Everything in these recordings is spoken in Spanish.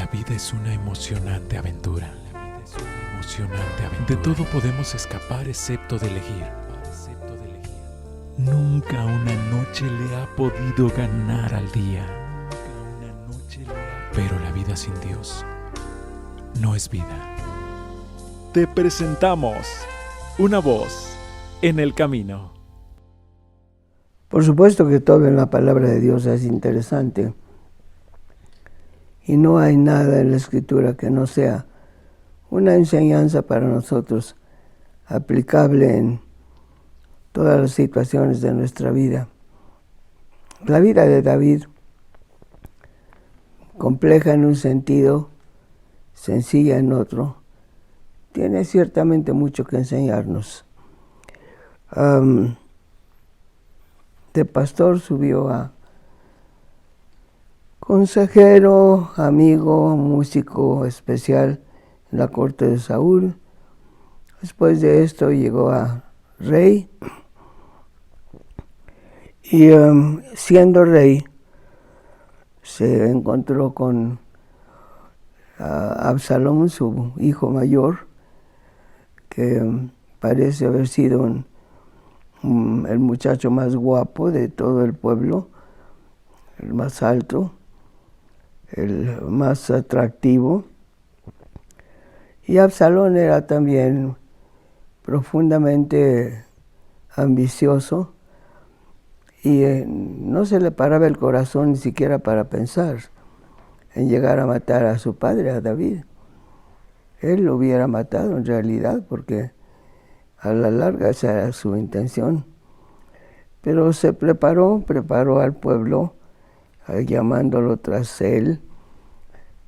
La vida es una emocionante aventura. De todo podemos escapar excepto de elegir. Nunca una noche le ha podido ganar al día. Pero la vida sin Dios no es vida. Te presentamos una voz en el camino. Por supuesto que todo en la palabra de Dios es interesante. Y no hay nada en la Escritura que no sea una enseñanza para nosotros, aplicable en todas las situaciones de nuestra vida. La vida de David, compleja en un sentido, sencilla en otro, tiene ciertamente mucho que enseñarnos. De pastor subió a consejero, amigo, músico especial en la corte de Saúl. Después de esto llegó a rey y siendo rey se encontró con Absalón, su hijo mayor, que parece haber sido el muchacho más guapo de todo el pueblo, el más alto, el más atractivo. Y Absalón era también profundamente ambicioso y no se le paraba el corazón ni siquiera para pensar en llegar a matar a su padre, a David. Él lo hubiera matado en realidad porque a la larga esa era su intención. Pero se preparó al pueblo, llamándolo tras él.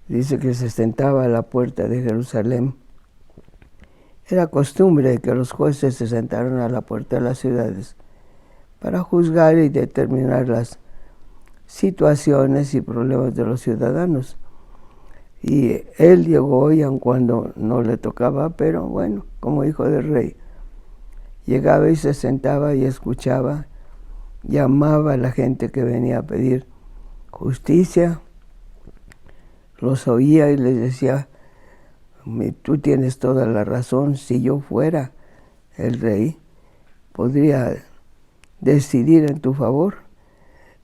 Dice que se sentaba a la puerta de Jerusalén. Era costumbre que los jueces se sentaran a la puerta de las ciudades para juzgar y determinar las situaciones y problemas de los ciudadanos. Y él llegó y aun cuando no le tocaba, pero bueno, como hijo del rey, llegaba y se sentaba y escuchaba, llamaba a la gente que venía a pedir justicia, los oía y les decía: tú tienes toda la razón, si yo fuera el rey, podría decidir en tu favor.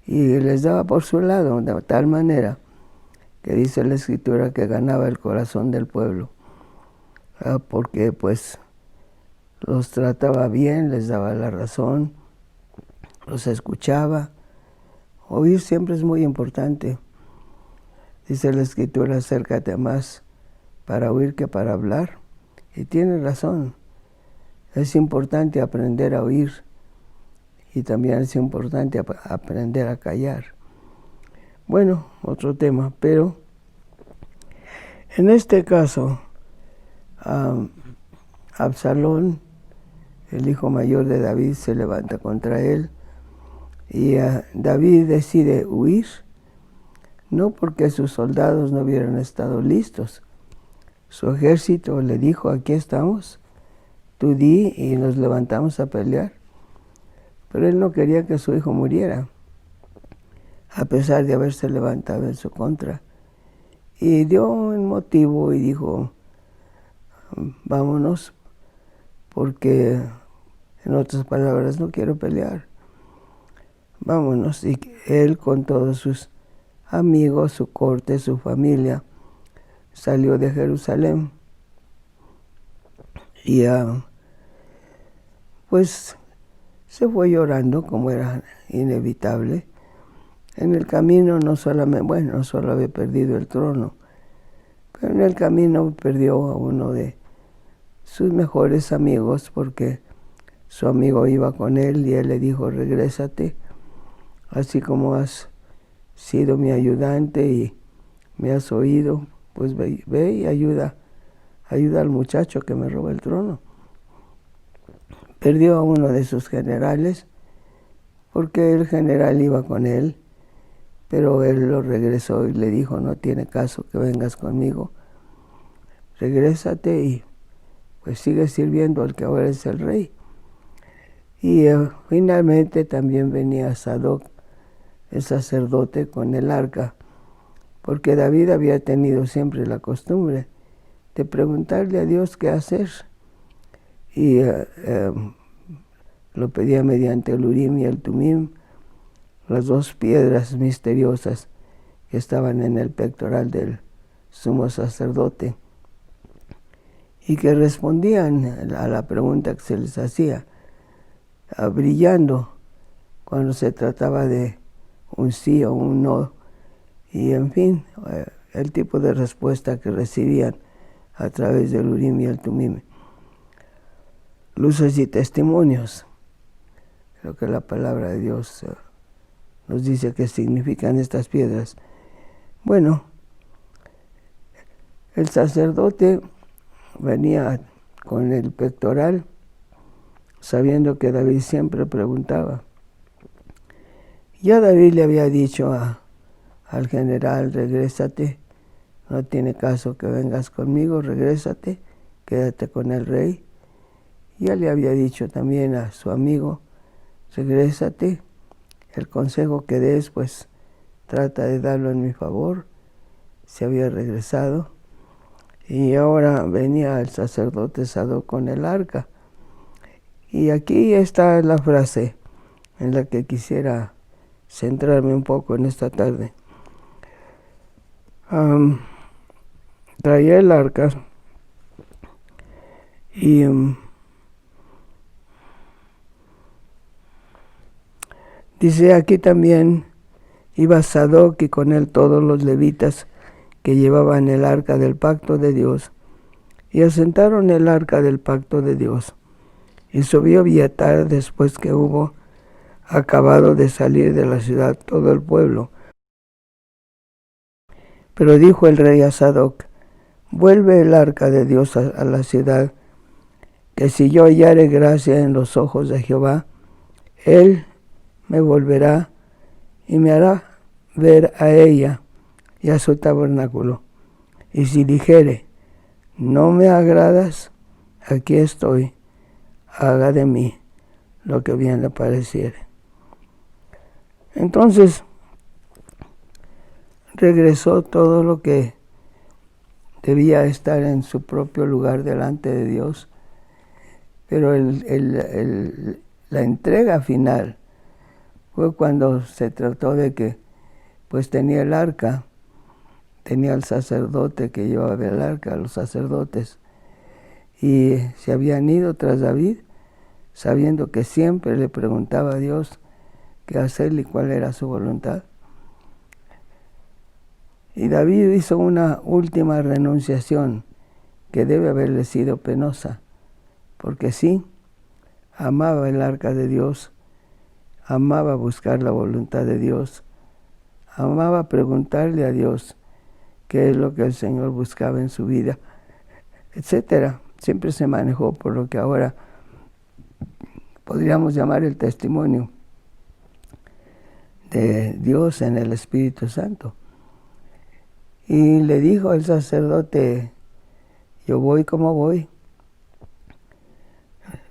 Y les daba por su lado, de tal manera que dice la Escritura que ganaba el corazón del pueblo, porque pues los trataba bien, les daba la razón, los escuchaba. Oír siempre es muy importante. Dice la Escritura: acércate más para oír que para hablar. Y tiene razón. Es importante aprender a oír y también es importante aprender a callar. Bueno, otro tema, pero en este caso, Absalón, el hijo mayor de David, se levanta contra él y David decide huir, no porque sus soldados no hubieran estado listos. Su ejército le dijo: aquí estamos, tú di y nos levantamos a pelear. Pero él no quería que su hijo muriera, a pesar de haberse levantado en su contra. Y dio un motivo y dijo: vámonos, porque, en otras palabras, no quiero pelear. Vámonos. Y él, con todos sus amigos, su corte, su familia, salió de Jerusalén. Y pues se fue llorando, como era inevitable. En el camino no solo había perdido el trono, pero en el camino perdió a uno de sus mejores amigos, porque su amigo iba con él y él le dijo: regrésate, así como has sido mi ayudante y me has oído, pues ve y ayuda al muchacho que me roba el trono. Perdió a uno de sus generales, porque el general iba con él, pero él lo regresó y le dijo: no tiene caso que vengas conmigo, regrésate y pues sigue sirviendo al que ahora es el rey. Y finalmente también venía Sadoc, el sacerdote, con el arca, porque David había tenido siempre la costumbre de preguntarle a Dios qué hacer. Y lo pedía mediante el Urim y el Tumim, las dos piedras misteriosas que estaban en el pectoral del sumo sacerdote y que respondían a la pregunta que se les hacía, brillando cuando se trataba de un sí o un no, y en fin, el tipo de respuesta que recibían a través del Urim y el Tumim. Luces y testimonios, lo que la palabra de Dios nos dice que significan estas piedras. Bueno, el sacerdote venía con el pectoral, sabiendo que David siempre preguntaba. Ya David le había dicho al general, regrésate, no tiene caso que vengas conmigo, regrésate, quédate con el rey. Ya le había dicho también a su amigo, regrésate, el consejo que des, pues trata de darlo en mi favor. Se había regresado y ahora venía el sacerdote Sadoc con el arca. Y aquí está la frase en la que quisiera centrarme un poco en esta tarde. Traía el arca y dice aquí también, iba Sadoc y con él todos los levitas que llevaban el arca del pacto de Dios, y asentaron el arca del pacto de Dios. Y subió Abiatar después que hubo acabado de salir de la ciudad todo el pueblo. Pero dijo el rey a Sadoc, vuelve el arca de Dios a la ciudad, que si yo hallare gracia en los ojos de Jehová, él me volverá y me hará ver a ella y a su tabernáculo. Y si dijere, no me agradas, aquí estoy, haga de mí lo que bien le pareciere. Entonces regresó todo lo que debía estar en su propio lugar delante de Dios, pero la entrega final fue cuando se trató de que pues tenía el arca, tenía el sacerdote que llevaba el arca, los sacerdotes, y se habían ido tras David, sabiendo que siempre le preguntaba a Dios qué hacer y cuál era su voluntad. Y David hizo una última renunciación que debe haberle sido penosa, porque sí, amaba el arca de Dios, amaba buscar la voluntad de Dios, amaba preguntarle a Dios qué es lo que el Señor buscaba en su vida, etcétera. Siempre se manejó por lo que ahora podríamos llamar el testimonio de Dios en el Espíritu Santo. Y le dijo el sacerdote, yo voy como voy,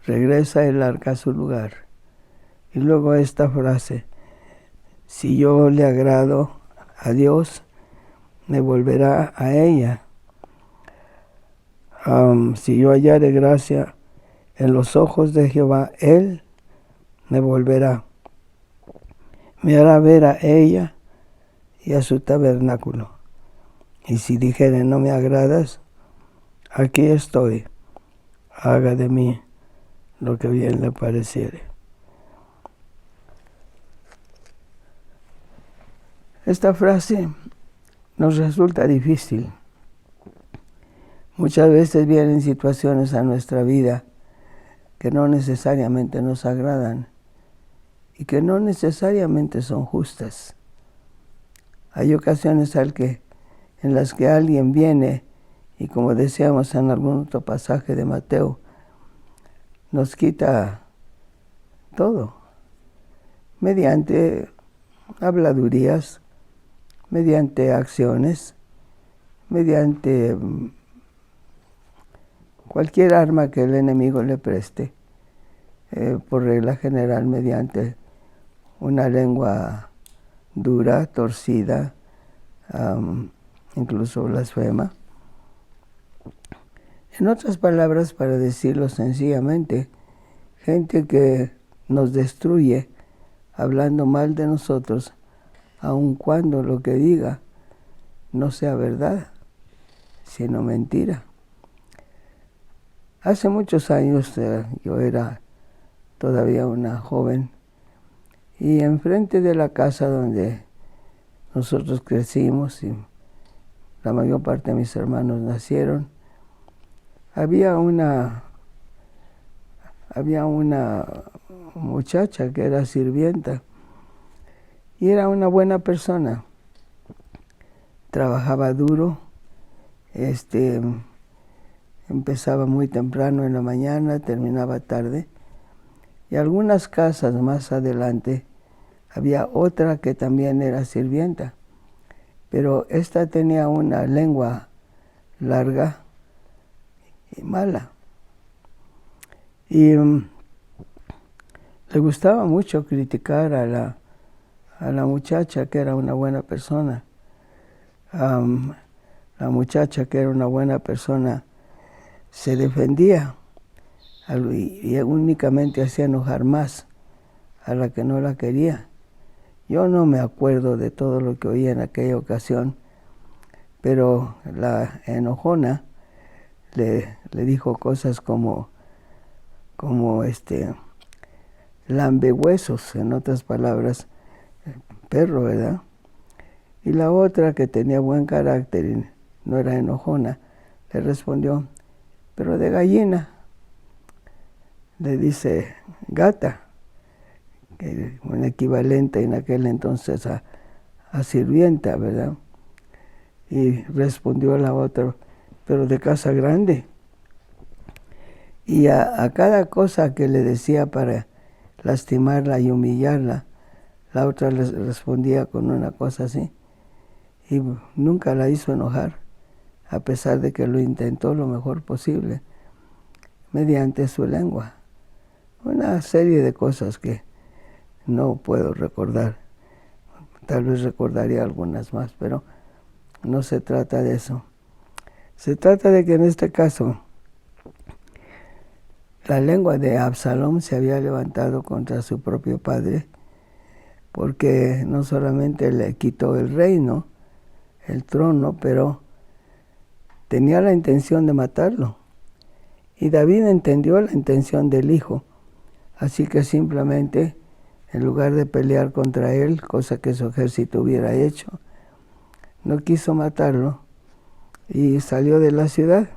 regresa el arca a su lugar. Y luego esta frase, si yo le agrado a Dios, me volverá a ella. Si yo hallare gracia en los ojos de Jehová, él me volverá. Me hará ver a ella y a su tabernáculo. Y si dijere, no me agradas, aquí estoy, haga de mí lo que bien le pareciere. Esta frase nos resulta difícil. Muchas veces vienen situaciones a nuestra vida que no necesariamente nos agradan y que no necesariamente son justas. Hay ocasiones en las que alguien viene y, como decíamos en algún otro pasaje de Mateo, nos quita todo mediante habladurías, mediante acciones, mediante cualquier arma que el enemigo le preste, por regla general mediante una lengua dura, torcida, incluso blasfema. En otras palabras, para decirlo sencillamente, gente que nos destruye hablando mal de nosotros, aun cuando lo que diga no sea verdad, sino mentira. Hace muchos años yo era todavía una joven y enfrente de la casa donde nosotros crecimos y la mayor parte de mis hermanos nacieron, había una muchacha que era sirvienta y era una buena persona. Trabajaba duro, empezaba muy temprano en la mañana, terminaba tarde. Y algunas casas más adelante había otra que también era sirvienta, pero esta tenía una lengua larga y mala. Y le gustaba mucho criticar a la muchacha que era una buena persona. La muchacha que era una buena persona se defendía y únicamente hacía enojar más a la que no la quería. Yo no me acuerdo de todo lo que oí en aquella ocasión, pero la enojona le dijo cosas como lambehuesos, en otras palabras, perro, ¿verdad? Y la otra, que tenía buen carácter y no era enojona, le respondió, pero de gallina. Le dice gata, que un equivalente en aquel entonces a sirvienta, ¿verdad? Y respondió la otra, pero de casa grande. Y a cada cosa que le decía para lastimarla y humillarla, la otra le respondía con una cosa así. Y nunca la hizo enojar, a pesar de que lo intentó lo mejor posible, mediante su lengua. Una serie de cosas que no puedo recordar. Tal vez recordaría algunas más, pero no se trata de eso. Se trata de que en este caso la lengua de Absalom se había levantado contra su propio padre, porque no solamente le quitó el reino, el trono, pero tenía la intención de matarlo. Y David entendió la intención del hijo, así que simplemente, en lugar de pelear contra él, cosa que su ejército hubiera hecho, no quiso matarlo y salió de la ciudad.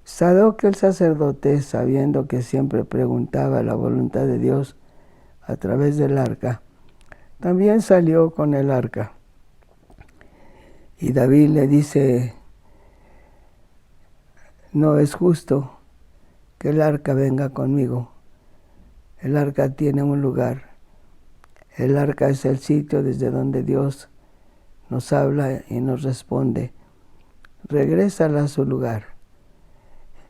Sadoc el sacerdote, sabiendo que siempre preguntaba la voluntad de Dios a través del arca, también salió con el arca. Y David le dice, no es justo que el arca venga conmigo. El arca tiene un lugar. El arca es el sitio desde donde Dios nos habla y nos responde. Regrésala a su lugar.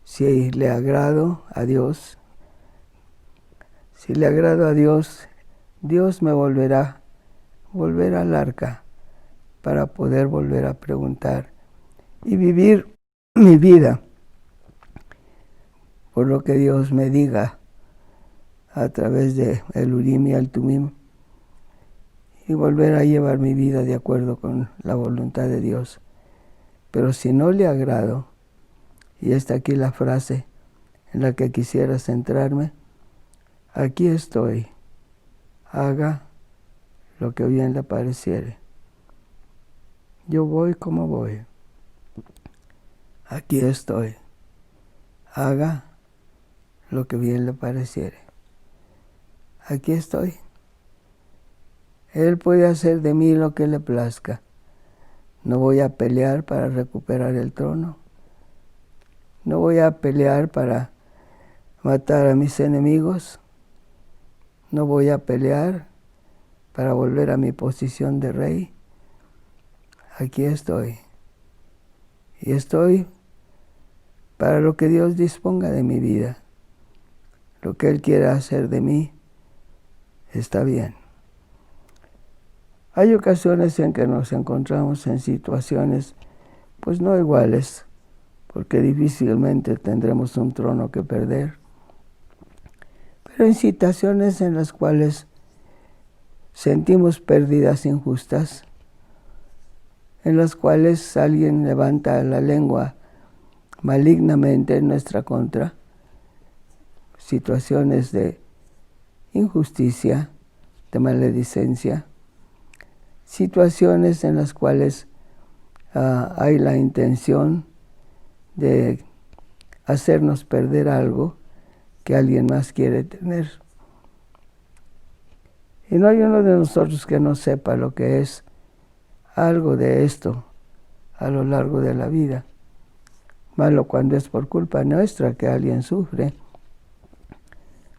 Si le agrado a Dios, Dios me volverá volver al arca para poder volver a preguntar y vivir mi vida por lo que Dios me diga a través de el Urim y el Tumim y volver a llevar mi vida de acuerdo con la voluntad de Dios. Pero si no le agrado, y está aquí la frase en la que quisiera centrarme, aquí estoy, haga lo que bien le pareciere. Yo voy como voy. Aquí estoy, haga lo que bien le pareciere. Aquí estoy. Él puede hacer de mí lo que le plazca. No voy a pelear para recuperar el trono. No voy a pelear para matar a mis enemigos. No voy a pelear para volver a mi posición de rey. Aquí estoy. Y estoy para lo que Dios disponga de mi vida. Lo que Él quiera hacer de mí está bien. Hay ocasiones en que nos encontramos en situaciones pues no iguales, porque difícilmente tendremos un trono que perder, pero en situaciones en las cuales sentimos pérdidas injustas, en las cuales alguien levanta la lengua malignamente en nuestra contra, situaciones de injusticia, de maledicencia, situaciones en las cuales hay la intención de hacernos perder algo que alguien más quiere tener. Y no hay uno de nosotros que no sepa lo que es algo de esto a lo largo de la vida. Malo cuando es por culpa nuestra que alguien sufre.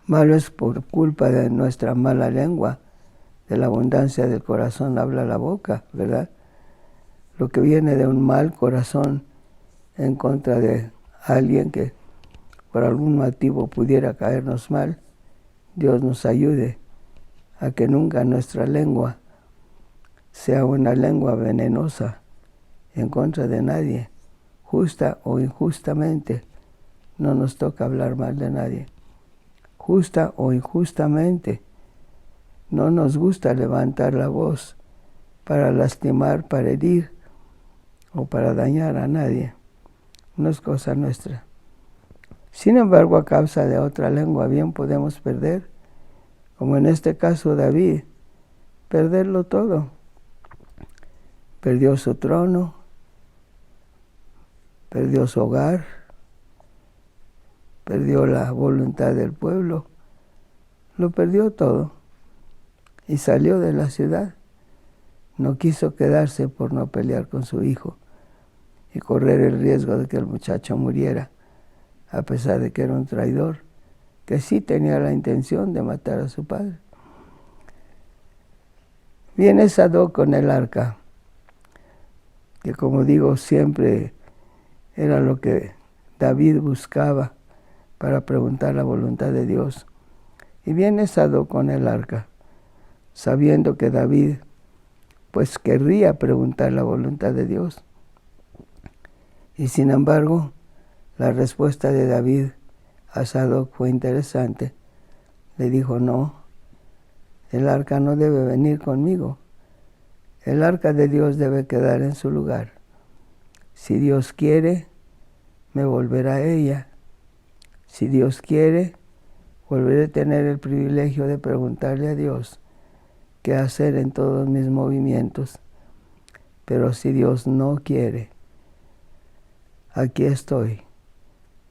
Malo es por culpa de nuestra mala lengua. De la abundancia del corazón habla la boca, ¿verdad? Lo que viene de un mal corazón en contra de alguien que por algún motivo pudiera caernos mal, Dios nos ayude a que nunca nuestra lengua sea una lengua venenosa en contra de nadie, justa o injustamente. No nos toca hablar mal de nadie. Justa o injustamente, no nos gusta levantar la voz para lastimar, para herir o para dañar a nadie. No es cosa nuestra. Sin embargo, a causa de otra lengua bien podemos perder, como en este caso David, perderlo todo. Perdió su trono, perdió su hogar, perdió la voluntad del pueblo, lo perdió todo y salió de la ciudad. No quiso quedarse por no pelear con su hijo y correr el riesgo de que el muchacho muriera, a pesar de que era un traidor, que sí tenía la intención de matar a su padre. Viene Sadoc con el arca, que como digo siempre era lo que David buscaba para preguntar la voluntad de Dios. Y viene Sadoc con el arca, sabiendo que David pues querría preguntar la voluntad de Dios. Y sin embargo, la respuesta de David a Sadoc fue interesante. Le dijo, no, el arca no debe venir conmigo. El arca de Dios debe quedar en su lugar. Si Dios quiere, me volverá a ella. Si Dios quiere, volveré a tener el privilegio de preguntarle a Dios qué hacer en todos mis movimientos. Pero si Dios no quiere, aquí estoy.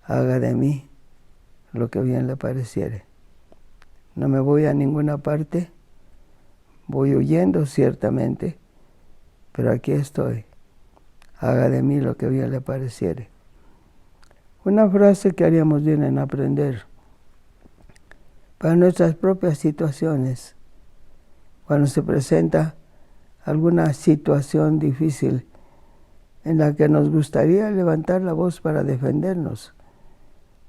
Haga de mí lo que bien le pareciere. No me voy a ninguna parte. Voy huyendo ciertamente, pero aquí estoy. Haga de mí lo que bien le pareciere. Una frase que haríamos bien en aprender para nuestras propias situaciones. Cuando se presenta alguna situación difícil en la que nos gustaría levantar la voz para defendernos,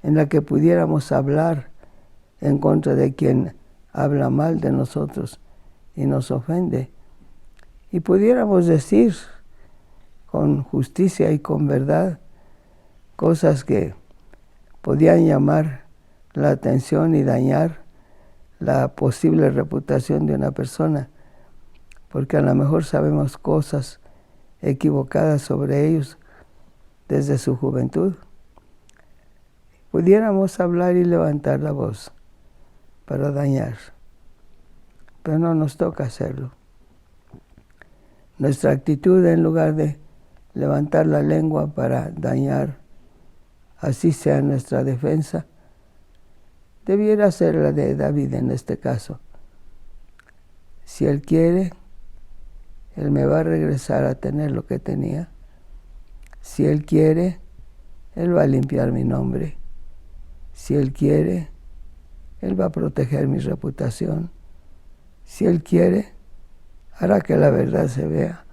en la que pudiéramos hablar en contra de quien habla mal de nosotros y nos ofende, y pudiéramos decir con justicia y con verdad cosas que podían llamar la atención y dañar la posible reputación de una persona, porque a lo mejor sabemos cosas equivocadas sobre ellos desde su juventud. Pudiéramos hablar y levantar la voz para dañar, pero no nos toca hacerlo. Nuestra actitud, en lugar de levantar la lengua para dañar, así sea nuestra defensa, debiera ser la de David en este caso. Si él quiere, él me va a regresar a tener lo que tenía. Si él quiere, él va a limpiar mi nombre. Si él quiere, él va a proteger mi reputación. Si él quiere, hará que la verdad se vea.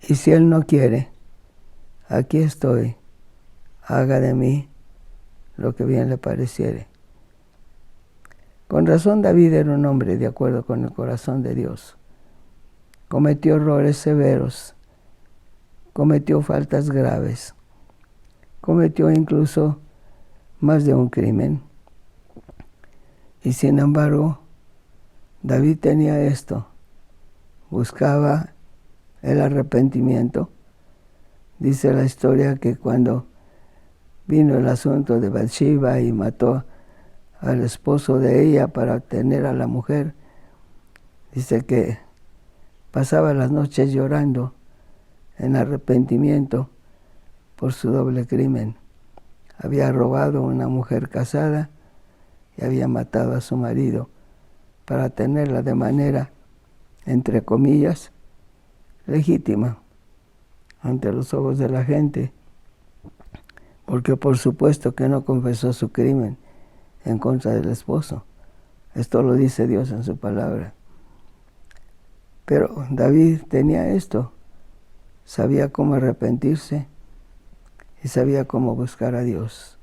Y si él no quiere, aquí estoy. Haga de mí lo que bien le pareciere. Con razón David era un hombre de acuerdo con el corazón de Dios. Cometió errores severos, cometió faltas graves, cometió incluso más de un crimen. Y sin embargo, David tenía esto, buscaba el arrepentimiento. Dice la historia que cuando vino el asunto de Bathsheba y mató al esposo de ella para obtener a la mujer, dice que pasaba las noches llorando en arrepentimiento por su doble crimen. Había robado a una mujer casada y había matado a su marido para tenerla de manera, entre comillas, legítima ante los ojos de la gente, porque por supuesto que no confesó su crimen en contra del esposo. Esto lo dice Dios en su palabra. Pero David tenía esto, sabía cómo arrepentirse y sabía cómo buscar a Dios.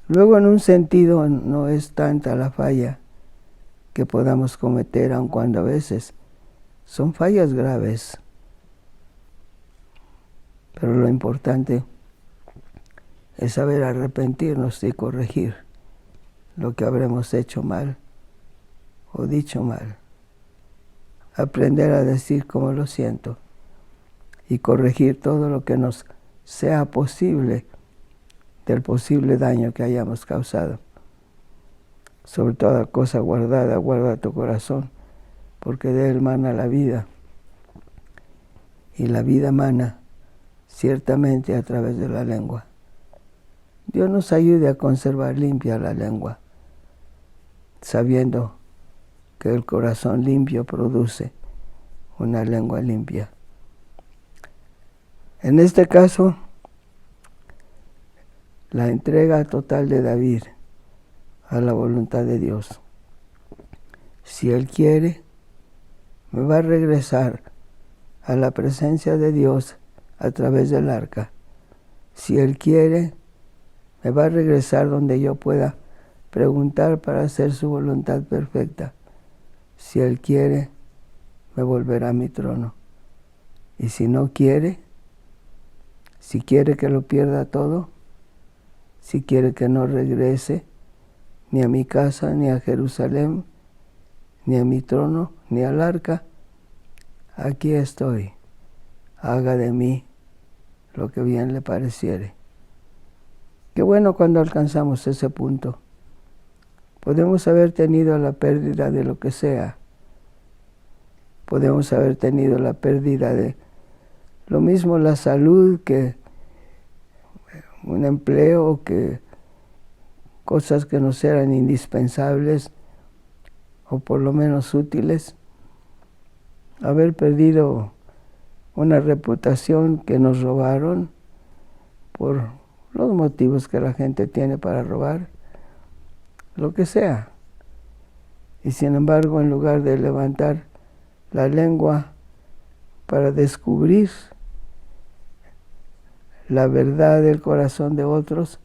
Luego, en un sentido, no es tanta la falla que podamos cometer, aun cuando a veces son fallas graves. Pero lo importante es saber arrepentirnos y corregir lo que habremos hecho mal o dicho mal. Aprender a decir cómo lo siento y corregir todo lo que nos sea posible del posible daño que hayamos causado. Sobre toda cosa guardada, guarda tu corazón, porque de él mana la vida. Y la vida mana ciertamente a través de la lengua. Dios nos ayude a conservar limpia la lengua, sabiendo que el corazón limpio produce una lengua limpia. En este caso, la entrega total de David a la voluntad de Dios. Si Él quiere, me va a regresar a la presencia de Dios a través del arca. Si Él quiere, me va a regresar donde yo pueda preguntar para hacer su voluntad perfecta. Si Él quiere, me volverá a mi trono. Y si no quiere, si quiere que lo pierda todo, si quiere que no regrese ni a mi casa, ni a Jerusalén, ni a mi trono, ni al arca, aquí estoy. Haga de mí lo que bien le pareciere. Qué bueno cuando alcanzamos ese punto. Podemos haber tenido la pérdida de lo que sea. Podemos haber tenido la pérdida de lo mismo la salud, que un empleo, que cosas que nos eran indispensables o por lo menos útiles. Haber perdido una reputación que nos robaron por los motivos que la gente tiene para robar, lo que sea. Y sin embargo, en lugar de levantar la lengua para descubrir la verdad del corazón de otros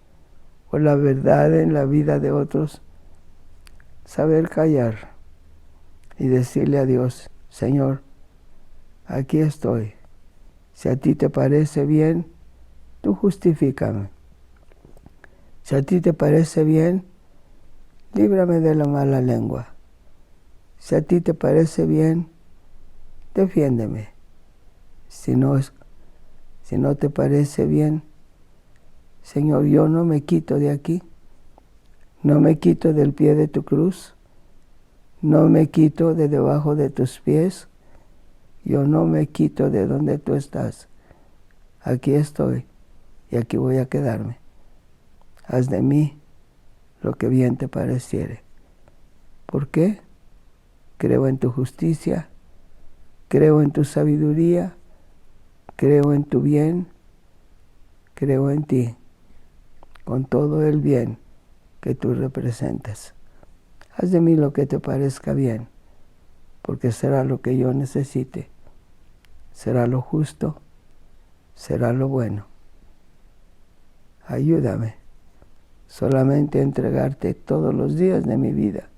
o la verdad en la vida de otros, saber callar y decirle a Dios: Señor, aquí estoy. Si a ti te parece bien, tú justifícame. Si a ti te parece bien, líbrame de la mala lengua. Si a ti te parece bien, defiéndeme. Si no te parece bien, Señor, yo no me quito de aquí, no me quito del pie de tu cruz, no me quito de debajo de tus pies, yo no me quito de donde tú estás. Aquí estoy y aquí voy a quedarme. Haz de mí lo que bien te pareciere. ¿Por qué? Creo en tu justicia, creo en tu sabiduría, creo en tu bien, creo en ti, con todo el bien que tú representas. Haz de mí lo que te parezca bien, porque será lo que yo necesite, será lo justo, será lo bueno. Ayúdame solamente entregarte todos los días de mi vida,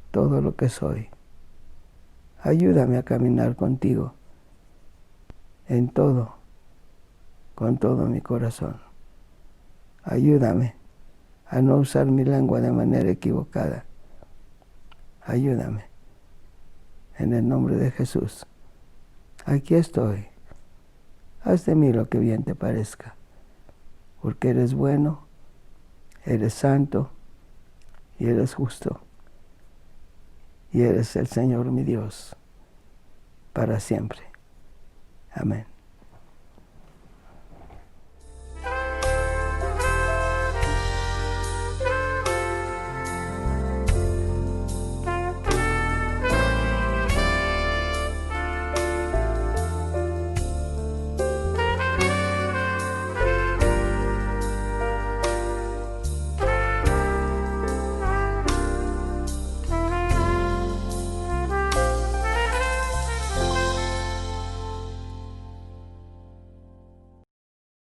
todo lo que soy. Ayúdame a caminar contigo en todo, con todo mi corazón. Ayúdame a no usar mi lengua de manera equivocada. Ayúdame. En el nombre de Jesús. Aquí estoy. Haz de mí lo que bien te parezca, porque eres bueno, eres santo y eres justo. Y eres el Señor mi Dios para siempre. Amén.